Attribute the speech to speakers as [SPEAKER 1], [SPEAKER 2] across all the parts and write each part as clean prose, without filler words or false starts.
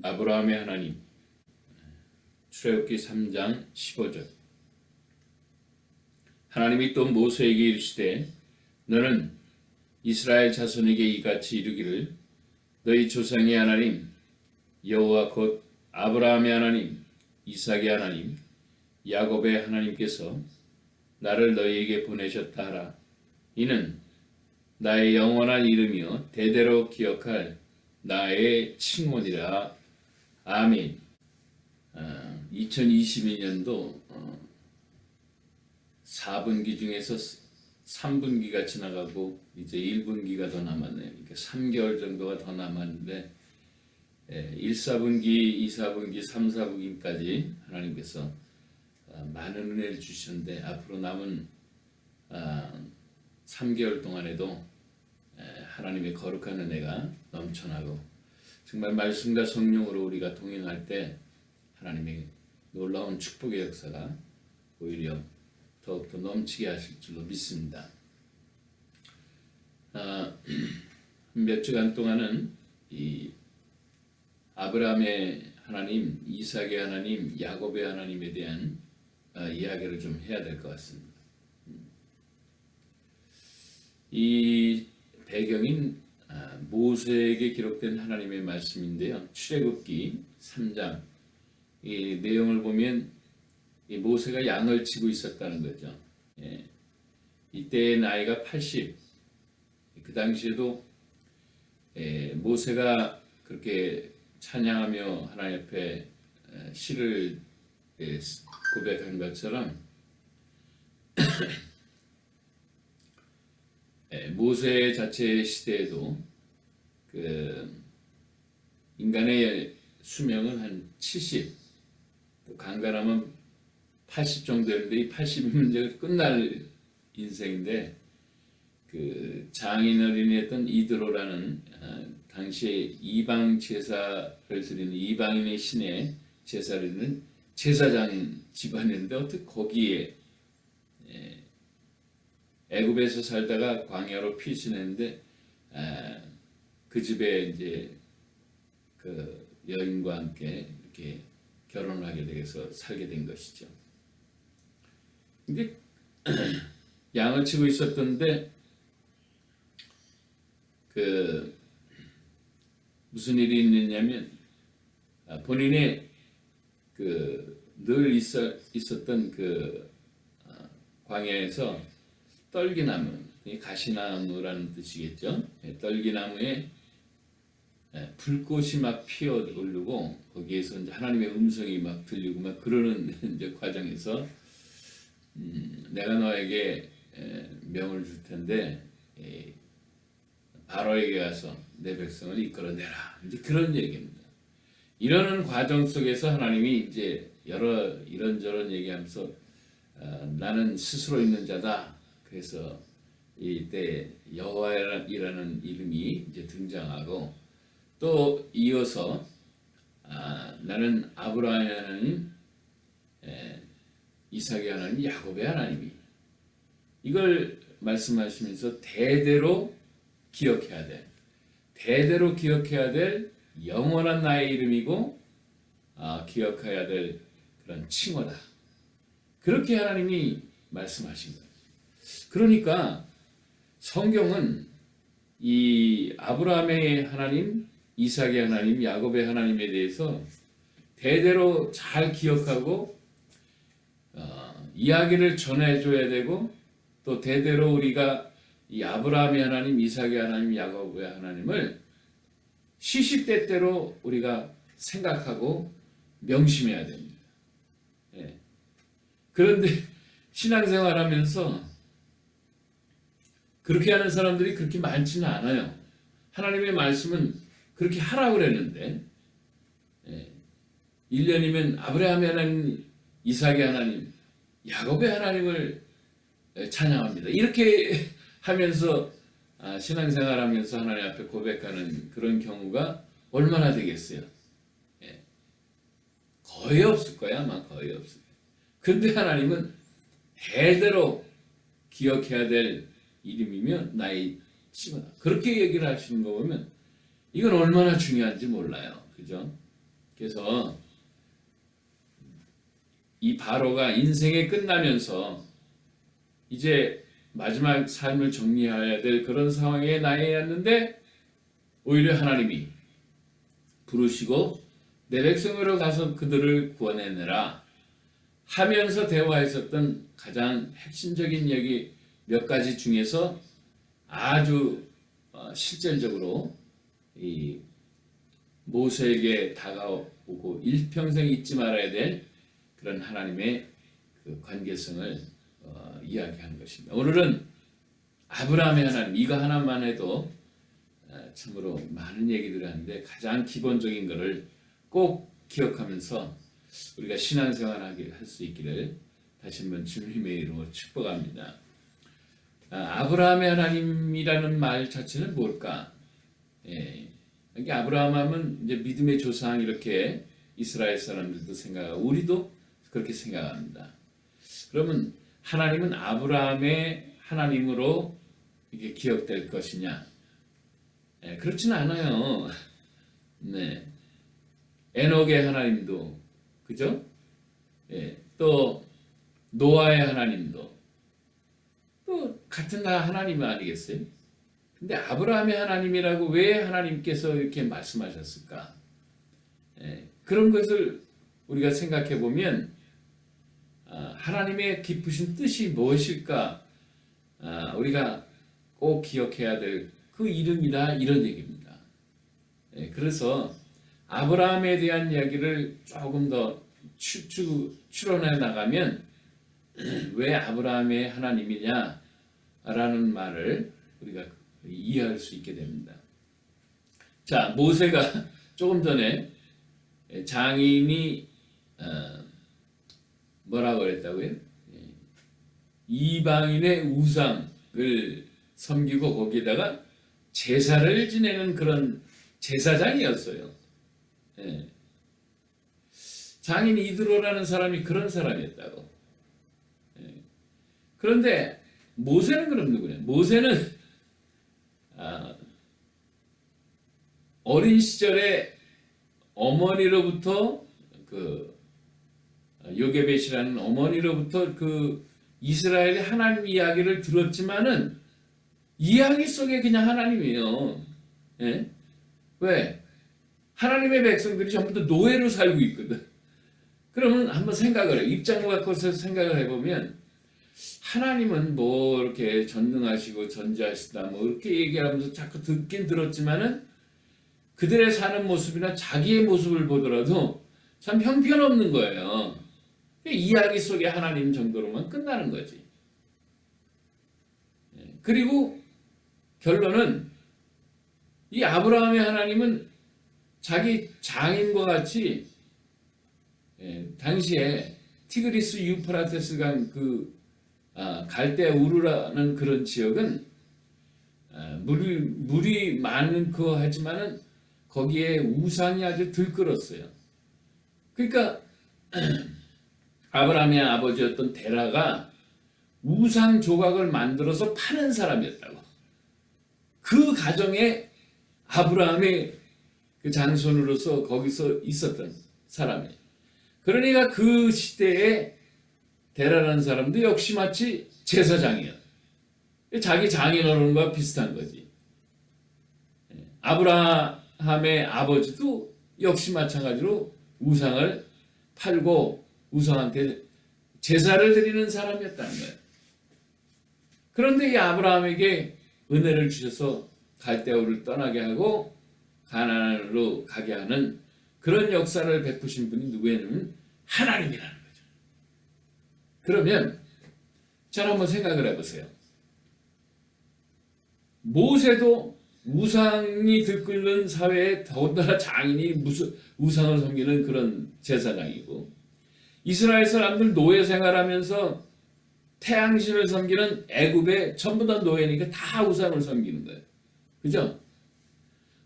[SPEAKER 1] 아브라함의 하나님. 출애굽기 3장 15절. 하나님이 또 모세에게 이르시되 너는 이스라엘 자손에게 이같이 이르기를 너희 조상의 하나님 여호와 곧 아브라함의 하나님 이삭의 하나님 야곱의 하나님께서 나를 너희에게 보내셨다 하라. 이는 나의 영원한 이름이요 대대로 기억할 나의 칭호니라. 아멘. 2022년도 4분기 중에서 3분기가 지나가고 이제 1분기가 더 남았네요. 그러니까 3개월 정도가 더 남았는데 1, 4분기, 2, 4분기, 3, 4분기까지 하나님께서 많은 은혜를 주셨는데 앞으로 남은 3개월 동안에도 하나님의 거룩한 은혜가 넘쳐나고 정말 말씀과 성령으로 우리가 동행할 때 하나님의 놀라운 축복의 역사가 오히려 더욱더 넘치게 하실 줄로 믿습니다. 몇 주간 동안은 이 아브라함의 하나님, 이삭의 하나님, 야곱의 하나님에 대한 이야기를 좀 해야 될 것 같습니다. 이 배경인 모세에게 기록된 하나님의 말씀인데요. 출애굽기 3장 이 내용을 보면 이 모세가 양을 치고 있었다는 거죠. 이때의 나이가 80. 그 당시에도 모세가 그렇게 찬양하며 하나님 앞에 시를 고백한 것처럼 모세 자체의 시대에도 그 인간의 수명은 한 70, 또 간간하면 80 정도 되는데 이 80이면 이제 끝날 인생인데 그 장인 어린이였던 이드로라는 당시에 이방 제사를 드리는 이방인의 신의 제사를 드리는 제사장 집안이었는데 어떻게 거기에 애굽에서 살다가 광야로 피신했는데 그 집에 이제 그 여인과 함께 이렇게 결혼을 하게 돼서 살게 된 것이죠. 근데 양을 치고 있었던데 그 무슨 일이 있느냐면 본인의 그 늘 있었던 그 광야에서 떨기나무, 가시나무라는 뜻이겠죠. 떨기나무에 불꽃이 막 피어 오르고 거기에서 이제 하나님의 음성이 막 들리고 막 그러는 이제 과정에서 내가 너에게 명을 줄 텐데 바로에게 가서 내 백성을 이끌어내라. 이제 그런 얘기입니다. 이러는 과정 속에서 하나님이 이제 여러 이런저런 얘기하면서 나는 스스로 있는 자다. 그래서 이때 여호와이라는 이름이 이제 등장하고 또 이어서 나는 아브라함의 하나님, 이삭의 하나님, 야곱의 하나님이 이걸 말씀하시면서 대대로 기억해야 돼. 대대로 기억해야 될 영원한 나의 이름이고 기억해야 될 그런 칭호다. 그렇게 하나님이 말씀하신 거예요. 그러니까 성경은 이 아브라함의 하나님, 이삭의 하나님, 야곱의 하나님에 대해서 대대로 잘 기억하고 이야기를 전해줘야 되고 또 대대로 우리가 이 아브라함의 하나님, 이삭의 하나님, 야곱의 하나님을 시시때때로 우리가 생각하고 명심해야 됩니다. 그런데 신앙생활하면서 그렇게 하는 사람들이 그렇게 많지는 않아요. 하나님의 말씀은 그렇게 하라고 그랬는데 1년이면 아브라함의 하나님, 이삭의 하나님, 야곱의 하나님을 찬양합니다. 이렇게 하면서 신앙생활하면서 하나님 앞에 고백하는 그런 경우가 얼마나 되겠어요? 거의 없을 거야. 아마 거의 없을 거야. 근데 하나님은 대대로 기억해야 될 이름이며 나의 칭호다. 그렇게 얘기를 하시는 거 보면 이건 얼마나 중요한지 몰라요. 그죠? 그래서 이 바로가 인생이 끝나면서 이제 마지막 삶을 정리해야 될 그런 상황에 나이였는데 오히려 하나님이 부르시고 내 백성으로 가서 그들을 구원해내라 하면서 대화했었던 가장 핵심적인 이야기 몇 가지 중에서 아주 실질적으로 이 모세에게 다가오고 일평생 잊지 말아야 될 그런 하나님의 그 관계성을 이야기하는 것입니다. 오늘은 아브라함의 하나님, 이거 하나만 해도 참으로 많은 얘기들을 하는데 가장 기본적인 것을 꼭 기억하면서 우리가 신앙생활하게 할 수 있기를 다시 한번 주님의 이름으로 축복합니다. 아브라함의 하나님이라는 말 자체는 뭘까? 이게 아브라함 하면 이제 믿음의 조상 이렇게 이스라엘 사람들도 생각하고 우리도 그렇게 생각합니다. 그러면 하나님은 아브라함의 하나님으로 이게 기억될 것이냐? 그렇지는 않아요. 네. 에녹의 하나님도 그죠? 또 노아의 하나님도 또 같은 하나님 아니겠어요? 근데 아브라함의 하나님이라고 왜 하나님께서 이렇게 말씀하셨을까? 그런 것을 우리가 생각해 보면 하나님의 깊으신 뜻이 무엇일까? 우리가 꼭 기억해야 될 그 이름이다 이런 얘기입니다. 그래서 아브라함에 대한 이야기를 조금 더 추론해 나가면 왜 아브라함의 하나님이냐라는 말을 우리가 이해할 수 있게 됩니다. 자, 모세가 조금 전에 장인이 뭐라고 그랬다고요? 이방인의 우상을 섬기고 거기에다가 제사를 지내는 그런 제사장이었어요. 장인 이드로라는 사람이 그런 사람이었다고. 그런데 모세는 그럼 누구냐? 모세는 어린 시절에 어머니로부터 그 요게벳이라는 어머니로부터 그 이스라엘의 하나님 이야기를 들었지만은 이야기 속에 그냥 하나님이에요. 왜? 하나님의 백성들이 전부 다 노예로 살고 있거든. 그러면 한번 생각을 해. 입장 바꿔서 생각을 해보면 하나님은 뭐 이렇게 전능하시고 전지하시다 뭐 이렇게 얘기하면서 자꾸 듣긴 들었지만은 그들의 사는 모습이나 자기의 모습을 보더라도 참 형편없는 거예요. 이야기 속에 하나님 정도로만 끝나는 거지. 그리고 결론은 이 아브라함의 하나님은 자기 장인과 같이 당시에 티그리스 유프라테스 강 그 갈대 우르라는 그런 지역은 물이 많고 하지만은 거기에 우상이 아주 들끓었어요. 그러니까 아브라함의 아버지였던 데라가 우상 조각을 만들어서 파는 사람이었다고. 그 가정에 아브라함의 그 장손으로서 거기서 있었던 사람이에요. 그러니까 그 시대에 데라라는 사람도 역시 마치 제사장이에요. 자기 장인어른과 비슷한 거지. 아브라함의 아버지도 역시 마찬가지로 우상을 팔고 우상한테 제사를 드리는 사람이었다는 거예요. 그런데 이 아브라함에게 은혜를 주셔서 갈대아우를 떠나게 하고 가나안으로 가게 하는 그런 역사를 베푸신 분이 누구냐면 하나님이라는 거죠. 그러면 잘 한번 생각을 해보세요. 모세도 우상이 들끓는 사회에 더군다나 장인이 무슨 우상을 섬기는 그런 제사장이고 이스라엘 사람들 노예 생활하면서 태양신을 섬기는 애굽에 전부 다 노예니까 다 우상을 섬기는 거예요. 그죠?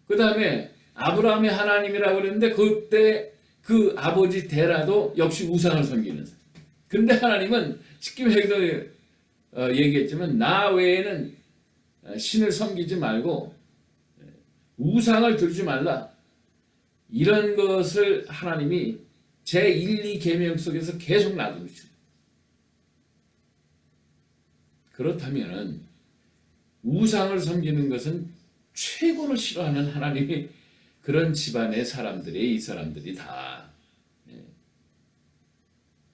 [SPEAKER 1] 그 다음에 아브라함의 하나님이라고 그랬는데 그때 그 아버지 데라도 역시 우상을 섬기는 사람. 근데 하나님은 쉽게 얘기했지만 나 외에는 신을 섬기지 말고 우상을 들지 말라. 이런 것을 하나님이 제1, 2계명 속에서 계속 놔두시죠. 그렇다면 우상을 섬기는 것은 최고로 싫어하는 하나님이 그런 집안의 사람들이 이 사람들이 다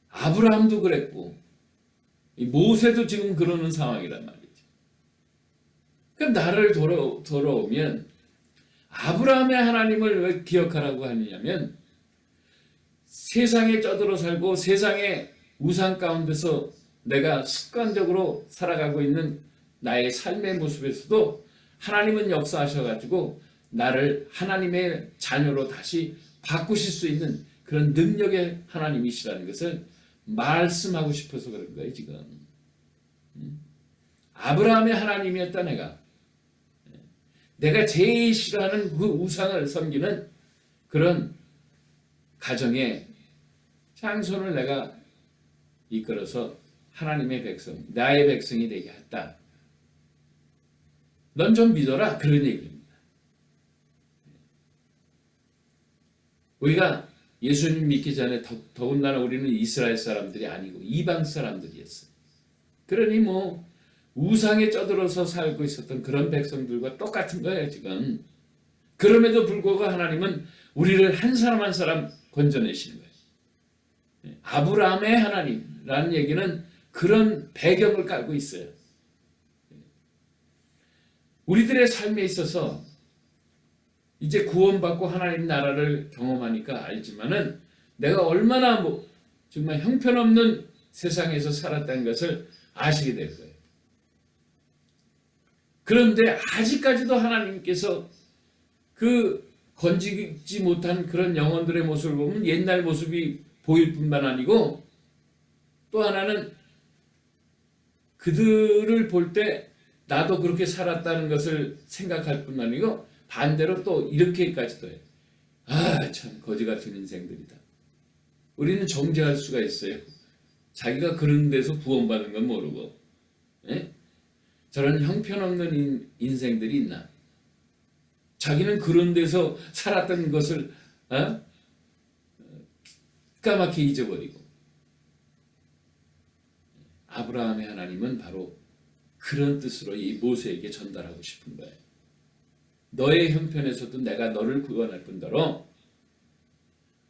[SPEAKER 1] 아브라함도 그랬고 모세도 지금 그러는 상황이란 말이죠. 그럼 나를 돌아오면 아브라함의 하나님을 왜 기억하라고 하느냐면 세상에 쩌들어 살고 세상의 우상 가운데서 내가 습관적으로 살아가고 있는 나의 삶의 모습에서도 하나님은 역사하셔가지고 나를 하나님의 자녀로 다시 바꾸실 수 있는 그런 능력의 하나님이시라는 것을 말씀하고 싶어서 그런 거예요 지금. 아브라함의 하나님이었다 내가 제일 싫어하는 그 우상을 섬기는 그런 가정의 장손을 내가 이끌어서 하나님의 백성, 나의 백성이 되게 했다. 넌 좀 믿어라. 그런 얘기입니다. 우리가 예수님 믿기 전에 더군다나 우리는 이스라엘 사람들이 아니고 이방 사람들이었어요. 그러니 뭐 우상에 쩌들어서 살고 있었던 그런 백성들과 똑같은 거예요 지금. 그럼에도 불구하고 하나님은 우리를 한 사람 한 사람 건져내시는 거예요. 아브라함의 하나님라는 얘기는 그런 배경을 깔고 있어요. 우리들의 삶에 있어서 이제 구원받고 하나님 나라를 경험하니까 알지만은 내가 얼마나 정말 형편없는 세상에서 살았다는 것을 아시게 될 거예요. 그런데 아직까지도 하나님께서 그 건지지 못한 그런 영혼들의 모습을 보면 옛날 모습이 보일 뿐만 아니고 또 하나는 그들을 볼 때 나도 그렇게 살았다는 것을 생각할 뿐만 아니고 반대로 또 이렇게까지도 해요. 아, 참 거지 같은 인생들이다. 우리는 정죄할 수가 있어요. 자기가 그런 데서 구원받은 건 모르고 저런 형편없는 인생들이 있나. 자기는 그런 데서 살았던 것을 까맣게 잊어버리고. 아브라함의 하나님은 바로 그런 뜻으로 이 모세에게 전달하고 싶은 거예요. 너의 형편에서도 내가 너를 구원할 뿐더러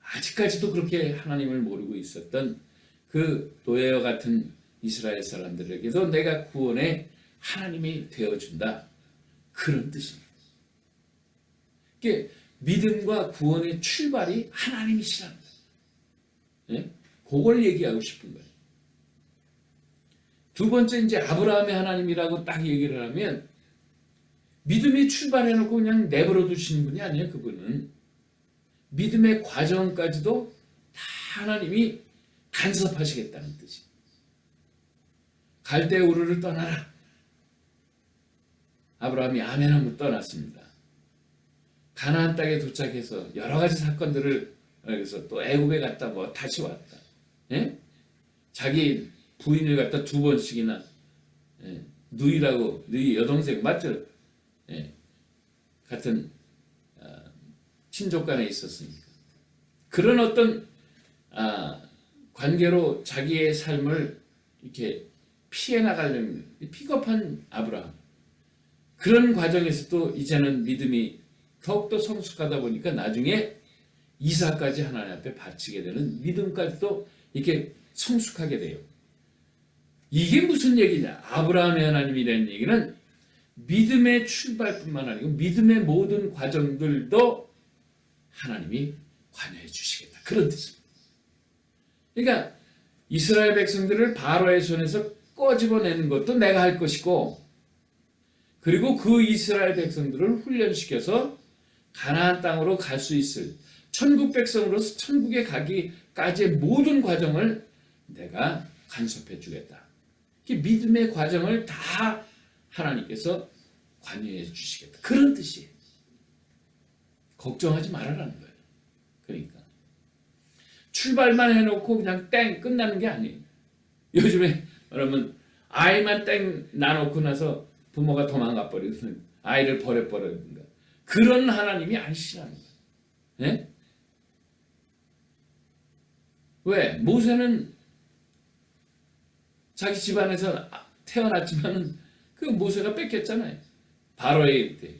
[SPEAKER 1] 아직까지도 그렇게 하나님을 모르고 있었던 그 노예와 같은 이스라엘 사람들에게도 내가 구원의 하나님이 되어준다. 그런 뜻입니다. 이게 믿음과 구원의 출발이 하나님이시라는 거예요. 그걸 얘기하고 싶은 거예요. 두 번째 이제 아브라함의 하나님이라고 딱 얘기를 하면 믿음이 출발해놓고 그냥 내버려 두시는 분이 아니에요. 그분은 믿음의 과정까지도 다 하나님이 간섭하시겠다는 뜻이에요. 갈대 우르를 떠나라. 아브라함이 아멘하고 떠났습니다. 가나안 땅에 도착해서 여러 가지 사건들을 그래서 또 애굽에 갔다 뭐 다시 왔다. 자기 부인을 갖다 2번씩이나 누이 여동생 맞죠? 같은 친족 간에 있었으니까 그런 어떤 관계로 자기의 삶을 이렇게 피해 나가려는 비겁한 아브라함. 그런 과정에서도 이제는 믿음이 더욱더 성숙하다 보니까 나중에 이삭까지 하나님 앞에 바치게 되는 믿음까지도 이렇게 성숙하게 돼요. 이게 무슨 얘기냐? 아브라함의 하나님이라는 얘기는 믿음의 출발뿐만 아니고 믿음의 모든 과정들도 하나님이 관여해 주시겠다. 그런 뜻입니다. 그러니까 이스라엘 백성들을 바로의 손에서 꺼집어내는 것도 내가 할 것이고 그리고 그 이스라엘 백성들을 훈련시켜서 가나안 땅으로 갈 수 있을 천국 백성으로서 천국에 가기까지의 모든 과정을 내가 간섭해 주겠다. 믿음의 과정을 다 하나님께서 관여해 주시겠다. 그런 뜻이에요. 걱정하지 말아라는 거예요. 그러니까 출발만 해놓고 그냥 땡 끝나는 게 아니에요. 요즘에 말하면 아이만 땡 나놓고 나서 부모가 도망가 버리는 아이를 버려버리는 거. 그런 하나님이 아니시라는 거예요. 왜? 모세는 자기 집안에서 태어났지만은 그 모세가 뺏겼잖아요. 바로의 때.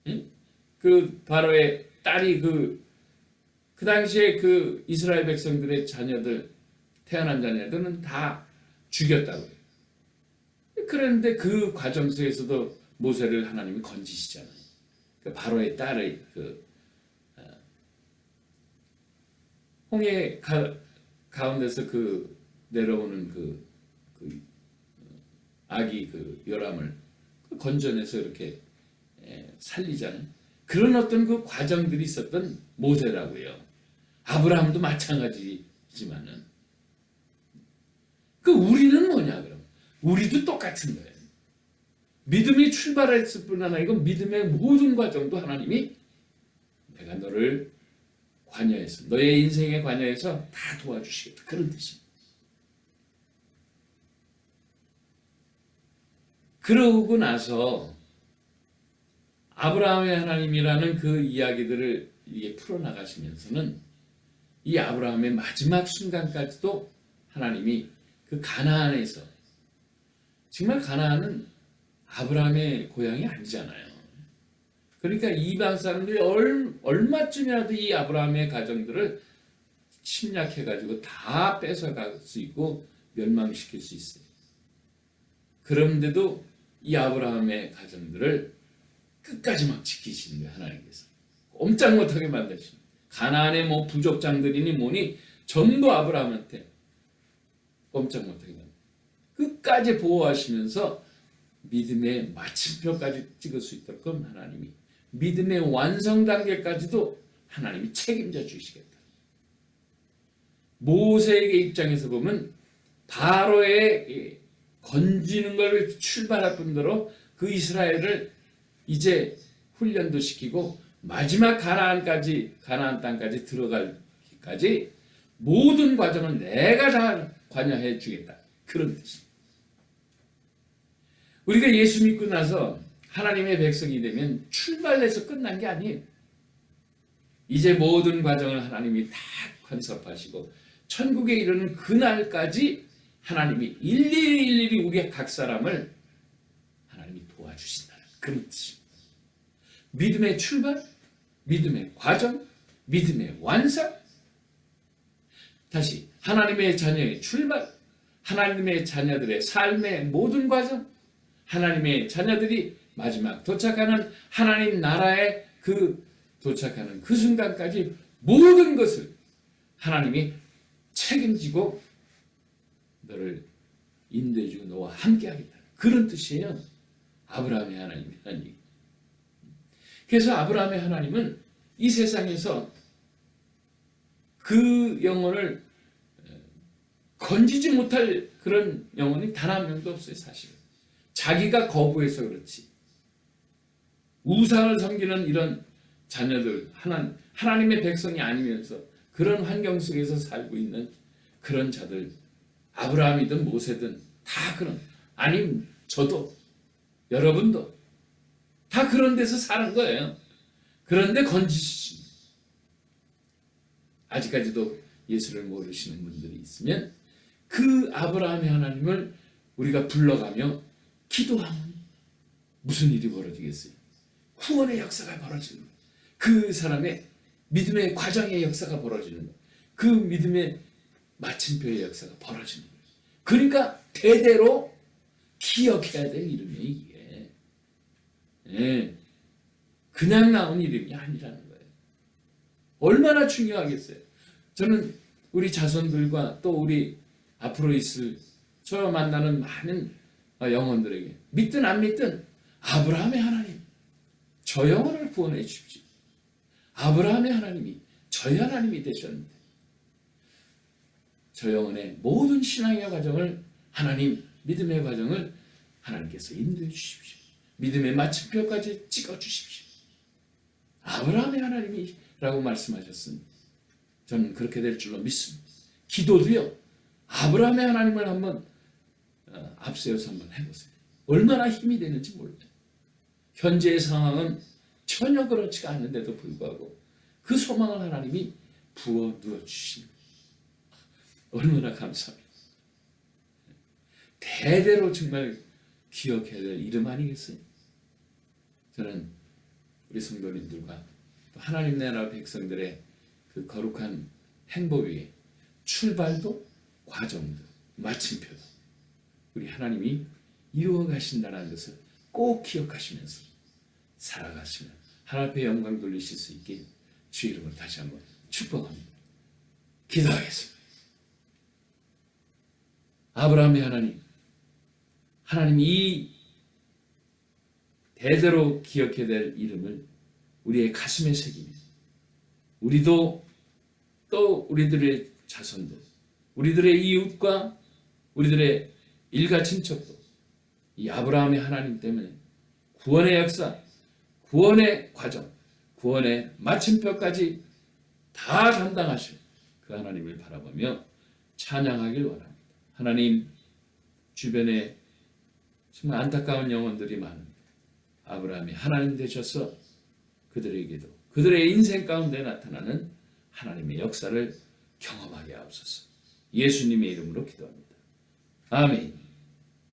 [SPEAKER 1] 응? 그 바로의 딸이 그 당시에 그 이스라엘 백성들의 자녀들, 태어난 자녀들은 다 죽였다고요. 그런데 그 과정 속에서도 모세를 하나님이 건지시잖아요. 그 바로의 딸의 홍해 가운데서 내려오는 아기 요람을 건져내서 이렇게 살리잖아요. 그런 어떤 그 과정들이 있었던 모세라고요. 아브라함도 마찬가지지만은 우리는 뭐냐 그럼? 우리도 똑같은 거예요. 믿음이 출발했을 뿐 아니라 이건 믿음의 모든 과정도 하나님이 내가 너를 관여해서 너의 인생에 관여해서 다 도와주시겠다 그런 뜻입니다. 그러고 나서 아브라함의 하나님이라는 그 이야기들을 이게 풀어나가시면서는 이 아브라함의 마지막 순간까지도 하나님이 그 가나안에서, 정말 가나안은 아브라함의 고향이 아니잖아요. 그러니까 이방 사람들이 얼마쯤이라도 이 아브라함의 가정들을 침략해가지고 다 뺏어갈 수 있고 멸망시킬 수 있어요. 그런데도 이 아브라함의 가정들을 끝까지 막 지키시는 거예요. 하나님께서 꼼짝 못하게 만드시는 거예요. 가나안의 뭐 부족장들이니 뭐니 전부 아브라함한테 꼼짝 못하게 만드세요. 끝까지 보호하시면서 믿음의 마침표까지 찍을 수 있도록 하나님이, 믿음의 완성 단계까지도 하나님이 책임져 주시겠다. 모세에게 입장에서 보면 바로의 건지는 걸 출발할 뿐더러 그 이스라엘을 이제 훈련도 시키고 마지막 가나안 땅까지 들어갈기까지 모든 과정을 내가 다 관여해 주겠다. 그런 뜻입니다. 우리가 예수 믿고 나서 하나님의 백성이 되면 출발해서 끝난 게 아니에요. 이제 모든 과정을 하나님이 다 컨섭하시고 천국에 이르는 그날까지 하나님이 일일이 우리 각 사람을 하나님이 도와주신다는 그런 뜻입니다. 믿음의 출발, 믿음의 과정, 믿음의 완성. 다시 하나님의 자녀의 출발, 하나님의 자녀들의 삶의 모든 과정, 하나님의 자녀들이 마지막 도착하는 하나님 나라에 도착하는 그 순간까지 모든 것을 하나님이 책임지고 너를 인도해주고 너와 함께하겠다. 그런 뜻이에요. 아브라함의 하나님이라는 얘기. 그래서 아브라함의 하나님은 이 세상에서 그 영혼을 건지지 못할 그런 영혼이 단 한 명도 없어요. 사실은. 자기가 거부해서 그렇지. 우상을 섬기는 이런 자녀들, 하나님의 백성이 아니면서 그런 환경 속에서 살고 있는 그런 자들, 아브라함이든 모세든 다 그런, 아니 저도 여러분도 다 그런 데서 사는 거예요. 그런데 건지시죠. 아직까지도 예수를 모르시는 분들이 있으면 그 아브라함의 하나님을 우리가 불러가며 기도하면 무슨 일이 벌어지겠어요? 구원의 역사가 벌어지는 거예요. 그 사람의 믿음의 과정의 역사가 벌어지는 거예요. 그 믿음의 마침표의 역사가 벌어지는 거예요. 그러니까 대대로 기억해야 될 이름이에요. 이게 그냥 나온 이름이 아니라는 거예요. 얼마나 중요하겠어요. 저는 우리 자손들과 또 우리 앞으로 있을 저 만나는 많은 영혼들에게 믿든 안 믿든 아브라함의 하나님 저 영혼을 구원해 주십시오. 아브라함의 하나님이 저의 하나님이 되셨는데 저 영혼의 모든 신앙의 과정을 하나님, 믿음의 과정을 하나님께서 인도해 주십시오. 믿음의 마침표까지 찍어 주십시오. 아브라함의 하나님이라고 말씀하셨습니다. 저는 그렇게 될 줄로 믿습니다. 기도도요. 아브라함의 하나님을 한번 앞세워서 한번 해보세요. 얼마나 힘이 되는지 몰라요. 현재의 상황은 전혀 그렇지가 않은데도 불구하고 그 소망을 하나님이 부어 누워 주십니다. 얼마나 감사합니다. 대대로 정말 기억해야 될 이름 아니겠어요? 저는 우리 성도님들과 또 하나님 나라 백성들의 그 거룩한 행복 위에 출발도 과정도 마침표도 우리 하나님이 이루어 가신다는 것을 꼭 기억하시면서 살아가시면 하나님 앞에 영광 돌리실 수 있게 주의 이름으로 다시 한번 축복합니다. 기도하겠습니다. 아브라함의 하나님 이 대대로 기억해야 될 이름을 우리의 가슴에 새기며 우리도 또 우리들의 자손도 우리들의 이웃과 우리들의 일가 친척도 이 아브라함의 하나님 때문에 구원의 역사, 구원의 과정, 구원의 마침표까지 다 담당하실 그 하나님을 바라보며 찬양하길 원합니다. 하나님, 주변에 정말 안타까운 영혼들이 많은 아브라함이 하나님 되셔서 그들에게도 그들의 인생 가운데 나타나는 하나님의 역사를 경험하게 하옵소서. 예수님의 이름으로 기도합니다. 아멘.